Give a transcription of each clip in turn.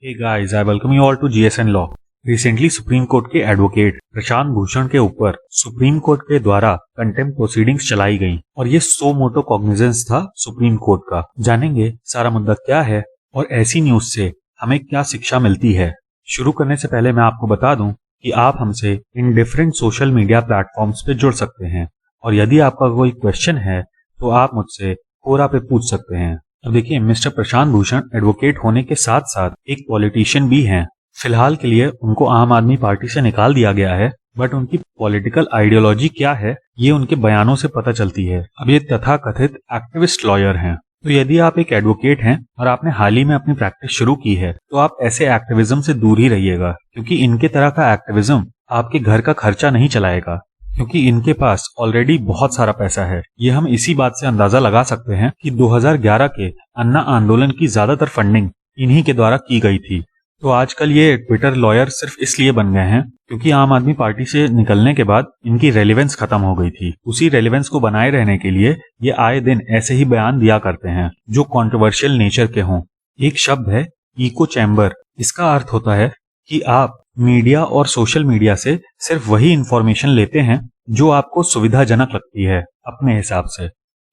Hey guys, I welcome you all to GSN Law. Recently supreme court के advocate Prashant Bhushan के ऊपर supreme court के द्वारा कंटेम्प्ट प्रोसीडिंग्स चलाई गई और ये सो मोटो कॉग्निजेंस था सुप्रीम कोर्ट का। जानेंगे सारा मुद्दा क्या है और ऐसी न्यूज से हमें क्या शिक्षा मिलती है। शुरू करने से पहले मैं आपको बता दूं कि आप हमसे in different social media platforms पे जुड़ सकते हैं और यदि आपका कोई क्वेश्चन है तो आप मुझसे कोरा पे पूछ सकते हैं। अब देखिए, मिस्टर प्रशांत भूषण एडवोकेट होने के साथ साथ एक पॉलिटिशियन भी हैं। फिलहाल के लिए उनको आम आदमी पार्टी से निकाल दिया गया है, बट उनकी पॉलिटिकल आइडियोलॉजी क्या है ये उनके बयानों से पता चलती है। अब ये तथाकथित एक्टिविस्ट लॉयर हैं। तो यदि आप एक एडवोकेट हैं और आपने हाल ही में अपनी प्रैक्टिस शुरू की है तो आप ऐसे एक्टिविज्म से दूर ही रहिएगा, क्योंकि इनके तरह का एक्टिविज्म आपके घर का खर्चा नहीं चलाएगा, क्योंकि इनके पास ऑलरेडी बहुत सारा पैसा है। ये हम इसी बात से अंदाजा लगा सकते हैं कि 2011 के अन्ना आंदोलन की ज्यादातर फंडिंग इन्हीं के द्वारा की गई थी। तो आजकल ये ट्विटर लॉयर सिर्फ इसलिए बन गए हैं क्योंकि आम आदमी पार्टी से निकलने के बाद इनकी रेलेवेंस खत्म हो गई थी। उसी रेलेवेंस को बनाए रहने के लिए ये आए दिन ऐसे ही बयान दिया करते हैं जो कंट्रोवर्शियल नेचर के हों। एक शब्द है इको चैम्बर। इसका अर्थ होता है कि आप मीडिया और सोशल मीडिया से सिर्फ वही इंफॉर्मेशन लेते हैं जो आपको सुविधाजनक लगती है अपने हिसाब से।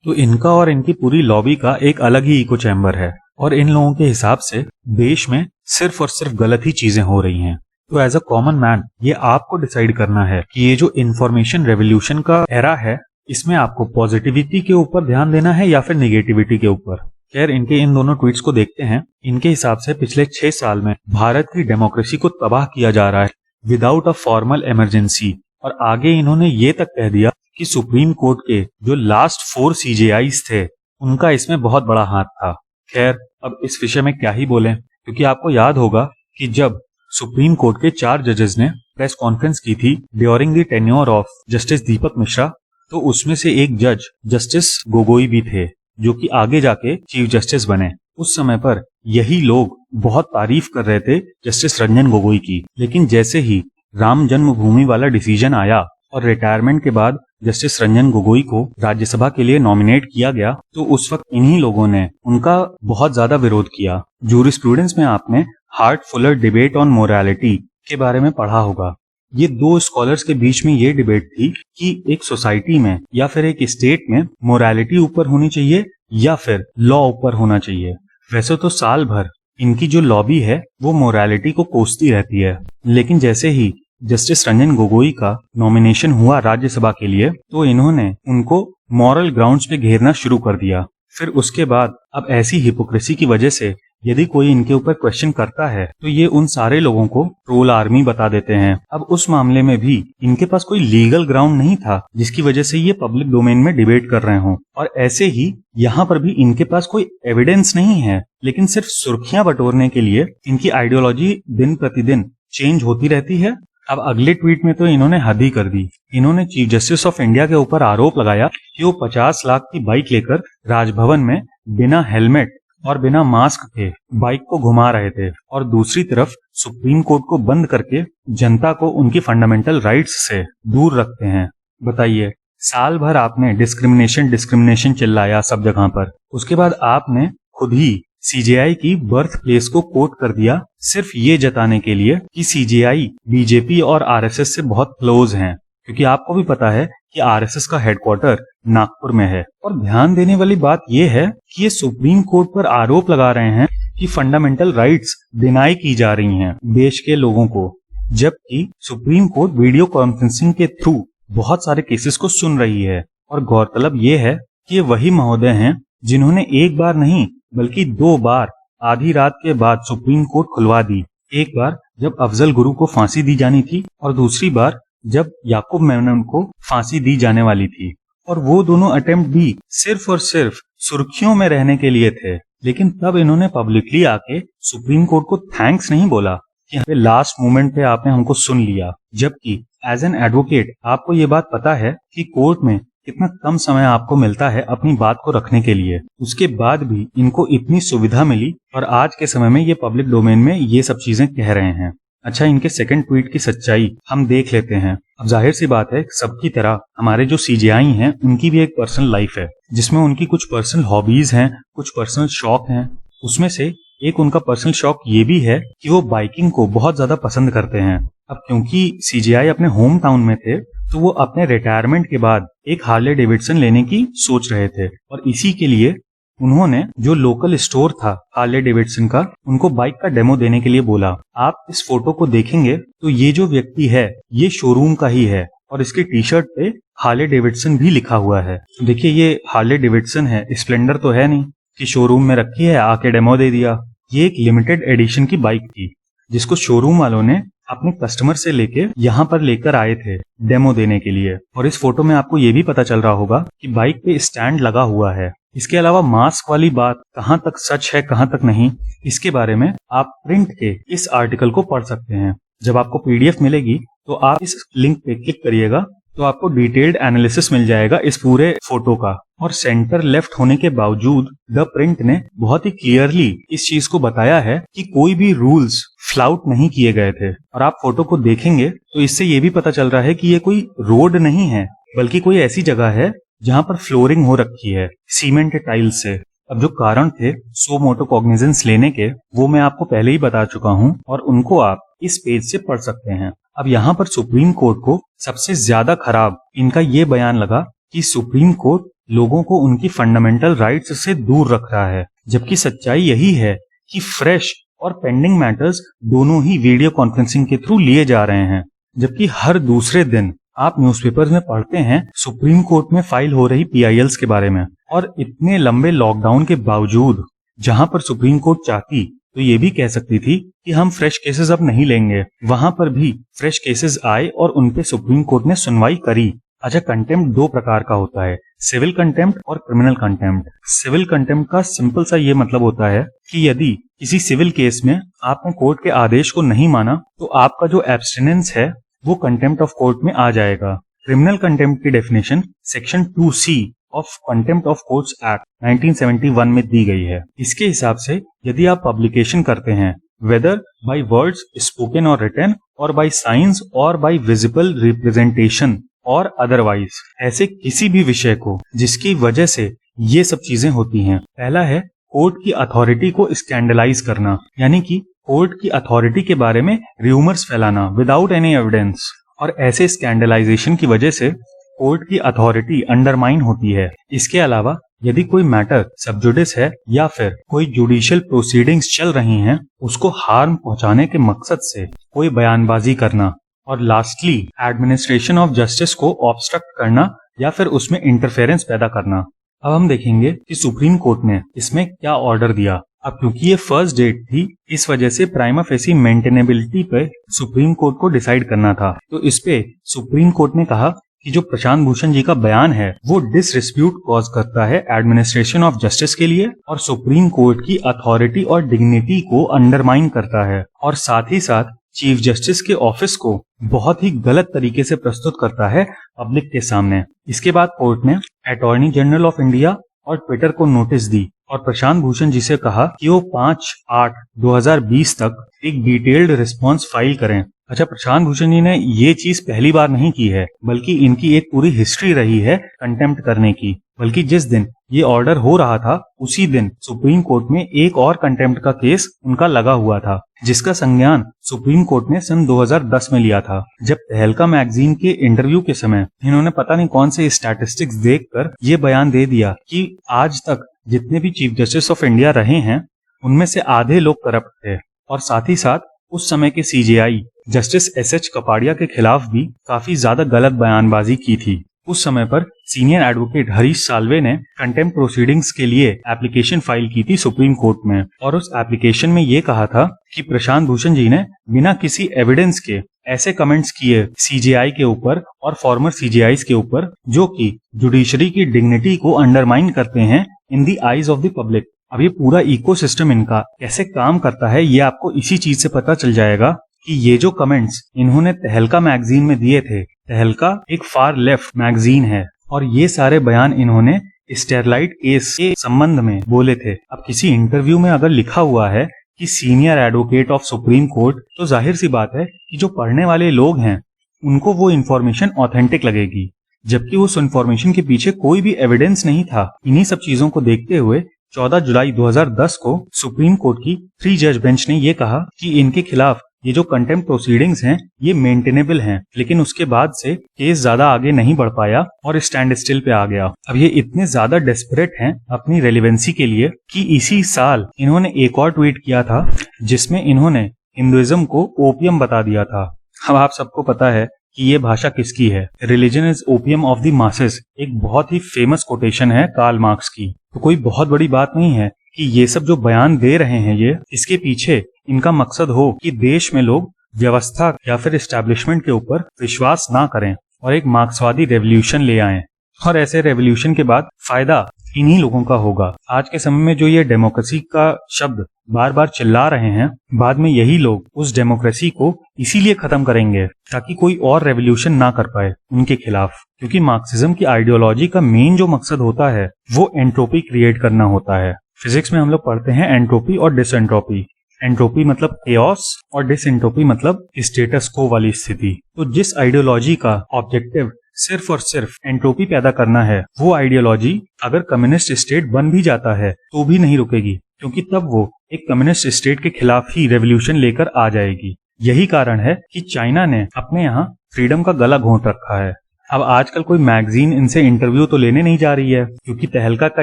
तो इनका और इनकी पूरी लॉबी का एक अलग ही इको चैम्बर है और इन लोगों के हिसाब से देश में सिर्फ और सिर्फ गलत ही चीजें हो रही हैं। तो एज अ कॉमन मैन ये आपको डिसाइड करना है कि ये जो इंफॉर्मेशन रेवोल्यूशन का एरा है इसमें आपको पॉजिटिविटी के ऊपर ध्यान देना है या फिर निगेटिविटी के ऊपर। खैर, इनके इन दोनों ट्वीट्स को देखते हैं। इनके हिसाब से पिछले 6 साल में भारत की डेमोक्रेसी को तबाह किया जा रहा है विदाउट अ फॉर्मल इमरजेंसी। और आगे इन्होंने ये तक कह दिया कि सुप्रीम कोर्ट के जो लास्ट 4 CJIs थे उनका इसमें बहुत बड़ा हाथ था। खैर, अब इस विषय में क्या ही बोलें, क्योंकि आपको याद होगा कि जब सुप्रीम कोर्ट के 4 जजेस ने प्रेस कॉन्फ्रेंस की थी during the tenure of justice Deepak Mishra, तो उसमें से एक जज जस्टिस गोगोई भी थे जो कि आगे जाके चीफ जस्टिस बने। उस समय पर यही लोग बहुत तारीफ कर रहे थे जस्टिस रंजन गोगोई की, लेकिन जैसे ही राम जन्मभूमि वाला डिसीजन आया और रिटायरमेंट के बाद जस्टिस रंजन गोगोई को राज्यसभा के लिए नॉमिनेट किया गया तो उस वक्त इन्हीं लोगों ने उनका बहुत ज्यादा विरोध किया। जूरिस्प्रूडेंस में आपने हार्ट-फुलर डिबेट ऑन मोरालिटी के बारे में पढ़ा होगा। ये 2 स्कॉलर्स के बीच में ये डिबेट थी कि एक सोसाइटी में या फिर एक स्टेट में मोरालिटी ऊपर होनी चाहिए या फिर लॉ ऊपर होना चाहिए। वैसे तो साल भर इनकी जो लॉबी है वो मोरालिटी को कोसती रहती है, लेकिन जैसे ही जस्टिस रंजन गोगोई का नॉमिनेशन हुआ राज्यसभा के लिए तो इन्होंने उनको मॉरल ग्राउंड्स पे घेरना शुरू कर दिया। फिर उसके बाद अब ऐसी हिपोक्रेसी की वजह से यदि कोई इनके ऊपर क्वेश्चन करता है तो ये उन सारे लोगों को ट्रोल आर्मी बता देते हैं। अब उस मामले में भी इनके पास कोई लीगल ग्राउंड नहीं था जिसकी वजह से ये पब्लिक डोमेन में डिबेट कर रहे हों, और ऐसे ही यहाँ पर भी इनके पास कोई एविडेंस नहीं है, लेकिन सिर्फ सुर्खियां बटोरने के लिए इनकी आइडियोलॉजी दिन प्रतिदिन चेंज होती रहती है। अब अगले ट्वीट में तो इन्होंने हद ही कर दी। इन्होंने चीफ जस्टिस ऑफ इंडिया के ऊपर आरोप लगाया कि वो 50 लाख की बाइक लेकर राजभवन में बिना हेलमेट और बिना मास्क के बाइक को घुमा रहे थे, और दूसरी तरफ सुप्रीम कोर्ट को बंद करके जनता को उनकी फंडामेंटल राइट्स से दूर रखते हैं। बताइए, साल भर आपने डिस्क्रिमिनेशन चिल्लाया सब जगह पर, उसके बाद आपने खुद ही CJI की बर्थ प्लेस को कोट कर दिया सिर्फ ये जताने के लिए कि CJI बीजेपी और RSS से बहुत क्लोज हैं, क्योंकि आपको भी पता है कि RSS का हेडक्वार्टर नागपुर में है। और ध्यान देने वाली बात यह है कि ये सुप्रीम कोर्ट पर आरोप लगा रहे हैं कि फंडामेंटल राइट्स डिनाई की जा रही हैं देश के लोगों को, जबकि सुप्रीम कोर्ट वीडियो कॉन्फ्रेंसिंग के थ्रू बहुत सारे केसेस को सुन रही है। और गौरतलब ये है कि ये वही महोदय हैं जिन्होंने एक बार नहीं बल्कि 2 बार आधी रात के बाद सुप्रीम कोर्ट खुलवा दी। एक बार जब अफजल गुरु को फांसी दी जानी थी और दूसरी बार जब याकूब मेमन को फांसी दी जाने वाली थी, और वो दोनों अटेम्प्ट भी सिर्फ और सिर्फ सुर्खियों में रहने के लिए थे। लेकिन तब इन्होंने पब्लिकली आके सुप्रीम कोर्ट को थैंक्स नहीं बोला कि लास्ट मोमेंट पे आपने हमको सुन लिया, जबकि एज एन एडवोकेट आपको ये बात पता है कि कोर्ट में कितना कम समय आपको मिलता है अपनी बात को रखने के लिए। उसके बाद भी इनको इतनी सुविधा मिली और आज के समय में ये पब्लिक डोमेन में ये सब चीजें कह रहे हैं। अच्छा, इनके सेकंड ट्वीट की सच्चाई हम देख लेते हैं। अब जाहिर सी बात है, सबकी तरह हमारे जो CJI हैं उनकी भी एक पर्सनल लाइफ है जिसमें उनकी कुछ पर्सनल हॉबीज हैं, कुछ पर्सनल शौक हैं। उसमें से एक उनका पर्सनल शौक ये भी है कि वो बाइकिंग को बहुत ज्यादा पसंद करते हैं। अब क्योंकि सीजेआई अपने होम टाउन में थे, तो वो अपने रिटायरमेंट के बाद एक हार्ले डेविडसन लेने की सोच रहे थे और इसी के लिए उन्होंने जो लोकल स्टोर था हार्ले डेविडसन का, उनको बाइक का डेमो देने के लिए बोला। आप इस फोटो को देखेंगे तो ये जो व्यक्ति है ये शोरूम का ही है और इसके टी शर्ट पे हार्ले डेविडसन भी लिखा हुआ है। तो देखिए ये हार्ले डेविडसन है, स्प्लेंडर तो है नहीं कि शोरूम में रखी है आके डेमो दे दिया। ये एक लिमिटेड एडिशन की बाइक थी जिसको शोरूम वालों ने अपने कस्टमर से लेके यहाँ पर लेकर आए थे डेमो देने के लिए। और इस फोटो में आपको ये भी पता चल रहा होगा कि बाइक पे स्टैंड लगा हुआ है। इसके अलावा मास्क वाली बात कहाँ तक सच है कहाँ तक नहीं, इसके बारे में आप प्रिंट के इस आर्टिकल को पढ़ सकते हैं। जब आपको पीडीएफ मिलेगी तो आप इस लिंक पे क्लिक करिएगा तो आपको डिटेल्ड एनालिसिस मिल जाएगा इस पूरे फोटो का। और सेंटर लेफ्ट होने के बावजूद द प्रिंट ने बहुत ही क्लियरली इस चीज को बताया है कि कोई भी रूल्स फ्लाउट नहीं किए गए थे। और आप फोटो को देखेंगे तो इससे ये भी पता चल रहा है कि ये कोई रोड नहीं है, बल्कि कोई ऐसी जगह है जहाँ पर फ्लोरिंग हो रखी है सीमेंट टाइल्स से। अब जो कारण थे सो मोटो कॉग्निजेंस लेने के, वो मैं आपको पहले ही बता चुका हूँ और उनको आप इस पेज से पढ़ सकते हैं। अब यहाँ पर सुप्रीम कोर्ट को सबसे ज्यादा खराब इनका ये बयान लगा कि सुप्रीम कोर्ट लोगों को उनकी फंडामेंटल राइट्स से दूर रख रहा है, जबकि सच्चाई यही है कि फ्रेश और पेंडिंग मैटर्स दोनों ही वीडियो कॉन्फ्रेंसिंग के थ्रू लिए जा रहे हैं। जबकि हर दूसरे दिन आप न्यूज़पेपर्स में पढ़ते हैं सुप्रीम कोर्ट में फाइल हो रही पीआईएल्स के बारे में। और इतने लंबे लॉकडाउन के बावजूद जहां पर सुप्रीम कोर्ट चाहती तो ये भी कह सकती थी कि हम फ्रेश केसेस अब नहीं लेंगे, वहां पर भी फ्रेश केसेस आए और उनपे सुप्रीम कोर्ट ने सुनवाई करी। अच्छा, कंटेम्प्ट दो प्रकार का होता है, सिविल कंटेम्प्ट और क्रिमिनल कंटेम्प्ट। सिविल कंटेम्प्ट का सिंपल सा ये मतलब होता है कि यदि किसी सिविल केस में आपने कोर्ट के आदेश को नहीं माना तो आपका जो एब्स्टिनेंस है वो कंटेम्प्ट ऑफ कोर्ट में आ जाएगा। क्रिमिनल कंटेम्प्ट की definition section 2C of contempt of courts act 1971 में दी गई है। इसके हिसाब से यदि आप पब्लिकेशन करते हैं वेदर बाय वर्ड्स स्पोकन और रिटन और बाय साइंस और बाय विजिबल रिप्रेजेंटेशन और अदरवाइज, ऐसे किसी भी विषय को जिसकी वजह से ये सब चीजें होती हैं। पहला है कोर्ट की अथॉरिटी को स्कैंडलाइज करना, यानी कि कोर्ट की अथॉरिटी के बारे में र्यूमर्स फैलाना विदाउट एनी एविडेंस। और ऐसे स्कैंडलाइजेशन की वजह से कोर्ट की अथॉरिटी अंडरमाइन होती है। इसके अलावा यदि कोई मैटर सबजुडिस है या फिर कोई जुडिशियल प्रोसीडिंग्स चल रही हैं, उसको हार्म पहुंचाने के मकसद से कोई बयानबाजी करना। और लास्टली एडमिनिस्ट्रेशन ऑफ जस्टिस को ऑब्स्ट्रक्ट करना या फिर उसमें इंटरफेरेंस पैदा करना। अब हम देखेंगे कि सुप्रीम कोर्ट ने इसमें क्या ऑर्डर दिया। अब क्योंकि ये फर्स्ट डेट थी, इस वजह से प्राइमा फेसी मेंटेनेबिलिटी पे सुप्रीम कोर्ट को डिसाइड करना था। तो इस पे सुप्रीम कोर्ट ने कहा कि जो प्रशांत भूषण जी का बयान है वो डिसरिस्प्यूट कॉज करता है एडमिनिस्ट्रेशन ऑफ जस्टिस के लिए और सुप्रीम कोर्ट की अथॉरिटी और डिग्निटी को अंडरमाइन करता है और साथ ही साथ चीफ जस्टिस के ऑफिस को बहुत ही गलत तरीके से प्रस्तुत करता है पब्लिक के सामने। इसके बाद कोर्ट ने अटॉर्नी जनरल ऑफ इंडिया और ट्विटर को नोटिस दी और प्रशांत भूषण जी से कहा कि वो 5/8/2020 तक एक डिटेल्ड रिस्पॉन्स फाइल करें। अच्छा, प्रशांत भूषण जी ने ये चीज पहली बार नहीं की है, बल्कि इनकी एक पूरी हिस्ट्री रही है कंटेम्प्ट करने की। बल्कि जिस दिन ये ऑर्डर हो रहा था उसी दिन सुप्रीम कोर्ट में एक और कंटेम्प्ट का केस उनका लगा हुआ था, जिसका संज्ञान सुप्रीम कोर्ट ने सन 2010 में लिया था, जब तहलका मैगजीन के इंटरव्यू के समय इन्होंने पता नहीं कौन से स्टैटिस्टिक्स देखकर ये बयान दे दिया कि आज तक जितने भी चीफ जस्टिस ऑफ इंडिया रहे हैं उनमें से आधे लोग करप्ट थे। और साथ ही साथ उस समय के सीजेआई जस्टिस एसएच कपाड़िया के खिलाफ भी काफी ज्यादा गलत बयानबाजी की थी। उस समय पर सीनियर एडवोकेट हरीश साल्वे ने कंटेम्प्ट प्रोसीडिंग्स के लिए एप्लीकेशन फाइल की थी सुप्रीम कोर्ट में और उस एप्लीकेशन में ये कहा था कि प्रशांत भूषण जी ने बिना किसी एविडेंस के ऐसे कमेंट्स किए सीजेआई के ऊपर और फॉर्मर सीजेआईज के ऊपर जो कि जुडिशरी की डिग्निटी को अंडरमाइन करते हैं in the eyes of the public. अब ये पूरा इकोसिस्टम इनका कैसे काम करता है ये आपको इसी चीज से पता चल जाएगा कि ये जो कमेंट्स इन्होंने तहलका मैगजीन में दिए थे, तहलका एक फार लेफ्ट मैगजीन है और ये सारे बयान इन्होंने स्टेरलाइट केस के संबंध में बोले थे। अब किसी इंटरव्यू में अगर लिखा हुआ है कि senior advocate of supreme court, तो जाहिर सी बात है कि जो पढ़ने वाले लोग हैं उनको वो इन्फॉर्मेशन ऑथेंटिक लगेगी, जबकि उस इन्फॉर्मेशन के पीछे कोई भी एविडेंस नहीं था। इन्हीं सब चीजों को देखते हुए 14 जुलाई 2010 को सुप्रीम कोर्ट की 3 जज बेंच ने ये कहा कि इनके खिलाफ ये जो कंटेम्प्ट प्रोसीडिंग्स हैं ये मेंटेनेबल हैं, लेकिन उसके बाद से केस ज्यादा आगे नहीं बढ़ पाया और स्टैंड स्टिल पे आ गया। अब ये इतने ज्यादा डेस्परेट हैं अपनी रेलेवेंसी के लिए कि इसी साल इन्होंने एक और ट्वीट किया था जिसमें इन्होंने हिंदुइज्म को ओपियम बता दिया था। अब आप सबको पता है कि ये भाषा किसकी है। Religion is opium of the masses एक बहुत ही फेमस कोटेशन है कार्ल मार्क्स की। तो कोई बहुत बड़ी बात नहीं है कि ये सब जो बयान दे रहे हैं ये इसके पीछे इनका मकसद हो कि देश में लोग व्यवस्था या फिर एस्टैब्लिशमेंट के ऊपर विश्वास ना करें और एक मार्क्सवादी रेवोल्यूशन ले आएं। और ऐसे रेवोल्यूशन के बाद फायदा इन्हीं लोगों का होगा। आज के समय में जो ये डेमोक्रेसी का शब्द बार बार चिल्ला रहे हैं, बाद में यही लोग उस डेमोक्रेसी को इसीलिए खत्म करेंगे ताकि कोई और रेवोल्यूशन ना कर पाए उनके खिलाफ। क्योंकि मार्क्सिज्म की आइडियोलॉजी का मेन जो मकसद होता है वो एंट्रोपी क्रिएट करना होता है। फिजिक्स में हम लोग पढ़ते हैं एंट्रोपी और डिसएंट्रोपी। एंट्रोपी मतलब केओस और डिसएंट्रोपी मतलब स्टेटस को वाली स्थिति। तो जिस आइडियोलॉजी का ऑब्जेक्टिव सिर्फ और सिर्फ एंट्रोपी पैदा करना है, वो आइडियोलॉजी अगर कम्युनिस्ट स्टेट बन भी जाता है तो भी नहीं रुकेगी, क्योंकि तब वो एक कम्युनिस्ट स्टेट के खिलाफ ही रेवोल्यूशन लेकर आ जाएगी। यही कारण है कि चाइना ने अपने यहाँ फ्रीडम का गला घोंट रखा है। अब आजकल कोई मैगजीन इनसे इंटरव्यू तो लेने नहीं जा रही है, क्योंकि तहलका का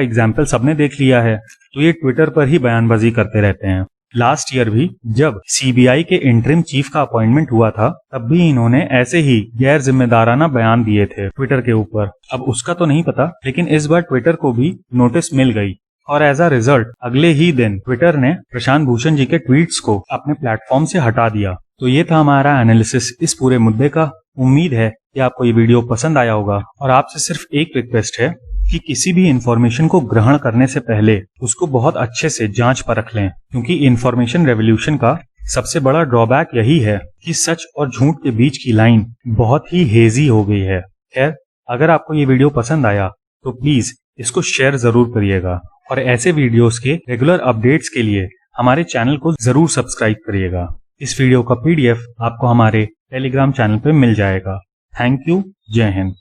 एग्जाम्पल सबने देख लिया है, तो ये ट्विटर पर ही बयानबाजी करते रहते हैं। लास्ट ईयर भी जब सीबीआई के इंटरिम चीफ का अपॉइंटमेंट हुआ था, तब भी इन्होंने ऐसे ही गैर जिम्मेदाराना बयान दिए थे ट्विटर के ऊपर। अब उसका तो नहीं पता, लेकिन इस बार ट्विटर को भी नोटिस मिल गई और एज अ रिजल्ट अगले ही दिन ट्विटर ने प्रशांत भूषण जी के ट्वीट्स को अपने प्लेटफॉर्म से हटा दिया। तो ये था हमारा एनालिसिस इस पूरे मुद्दे का। उम्मीद है कि आपको ये वीडियो पसंद आया होगा और आपसे सिर्फ एक रिक्वेस्ट है कि किसी भी इंफॉर्मेशन को ग्रहण करने से पहले उसको बहुत अच्छे से जांच परख लें, क्योंकि इंफॉर्मेशन रेवोल्यूशन का सबसे बड़ा ड्रॉबैक यही है कि सच और झूठ के बीच की लाइन बहुत ही हेजी हो गई है। खैर, अगर आपको ये वीडियो पसंद आया तो प्लीज इसको शेयर जरूर करिएगा और ऐसे वीडियोस के रेगुलर अपडेट्स के लिए हमारे चैनल को जरूर सब्सक्राइब करिएगा। इस वीडियो का PDF आपको हमारे टेलीग्राम चैनल पे मिल जाएगा। Thank you. जय हिंद।